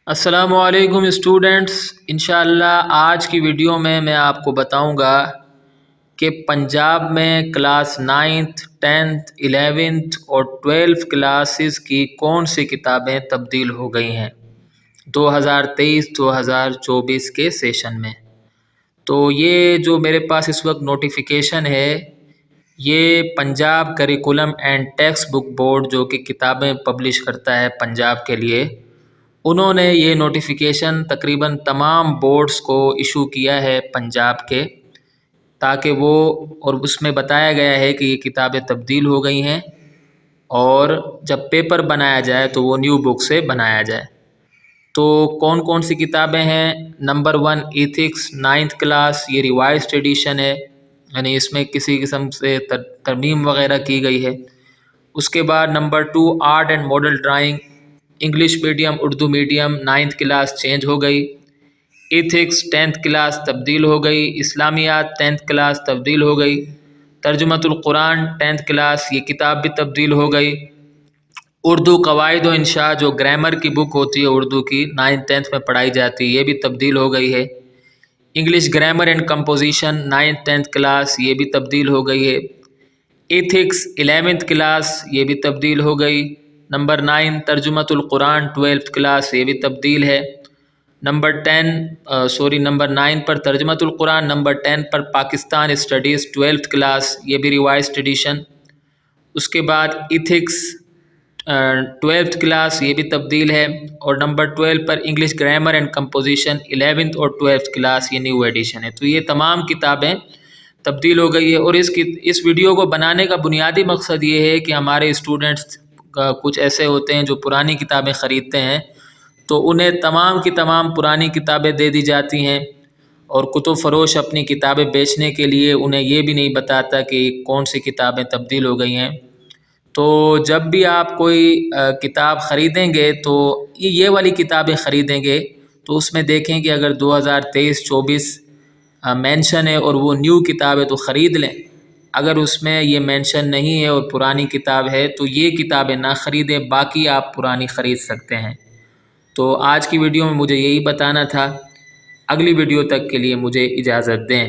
السلام علیکم اسٹوڈنٹس، انشاءاللہ آج کی ویڈیو میں آپ کو بتاؤں گا کہ پنجاب میں کلاس 9th 10th 11th اور 12th کلاسز کی کون سی کتابیں تبدیل ہو گئی ہیں 2023-2024 کے سیشن میں۔ تو یہ جو میرے پاس اس وقت نوٹیفیکیشن ہے، یہ Punjab curriculum and text book board جو کہ کتابیں پبلش کرتا ہے پنجاب کے لیے، انہوں نے یہ نوٹیفیکیشن تقریباً تمام بورڈز کو ایشو کیا ہے پنجاب کے، تاکہ وہ اور اس میں بتایا گیا ہے کہ یہ کتابیں تبدیل ہو گئی ہیں اور جب پیپر بنایا جائے تو وہ نیو بک سے بنایا جائے۔ تو کون کون سی کتابیں ہیں؟ نمبر 1 ایتھکس 9th کلاس، یہ ریوائزڈ ایڈیشن ہے، یعنی اس میں کسی قسم سے ترمیم وغیرہ کی گئی ہے۔ اس کے بعد نمبر 2 art and model drawing, English medium Urdu medium 9th class change ہو گئی۔ ایتھکس 10th کلاس تبدیل ہو گئی۔ اسلامیات 10th کلاس تبدیل ہو گئی۔ ترجمۃ القرآن 10th کلاس یہ کتاب بھی تبدیل ہو گئی۔ اردو قواعد و انشاء جو گرامر کی بک ہوتی ہے اردو کی 9th 10th میں پڑھائی جاتی ہے، یہ بھی تبدیل ہو گئی ہے۔ English grammar and composition 9th 10th class یہ بھی تبدیل ہو گئی ہے۔ ایتھکس 11th کلاس یہ بھی تبدیل ہو گئی۔ نمبر 9 ترجمۃ القرآن 12th کلاس یہ بھی تبدیل ہے۔ نمبر 9 پر ترجمۃ القرآن، نمبر 10 پر پاکستان اسٹڈیز 12th کلاس یہ بھی ریوائزڈ ایڈیشن۔ اس کے بعد ایتھکس 12th کلاس یہ بھی تبدیل ہے، اور number 12 per English grammar and composition 11th اور 12th کلاس یہ نیو ایڈیشن ہے۔ تو یہ تمام کتابیں تبدیل ہو گئی ہے، اور اس ویڈیو کو بنانے کا بنیادی مقصد یہ ہے کہ ہمارے اسٹوڈنٹس کچھ ایسے ہوتے ہیں جو پرانی کتابیں خریدتے ہیں، تو انہیں تمام کی تمام پرانی کتابیں دے دی جاتی ہیں، اور کتب فروش اپنی کتابیں بیچنے کے لیے انہیں یہ بھی نہیں بتاتا کہ کون سی کتابیں تبدیل ہو گئی ہیں۔ تو جب بھی آپ کوئی کتاب خریدیں گے تو یہ والی کتابیں خریدیں گے تو اس میں دیکھیں کہ اگر 2023-24 مینشن ہے اور وہ نیو کتاب ہے تو خرید لیں۔ اگر اس میں یہ مینشن نہیں ہے اور پرانی کتاب ہے تو یہ کتابیں نہ خریدیں، باقی آپ پرانی خرید سکتے ہیں۔ تو آج کی ویڈیو میں مجھے یہی بتانا تھا۔ اگلی ویڈیو تک کے لیے مجھے اجازت دیں۔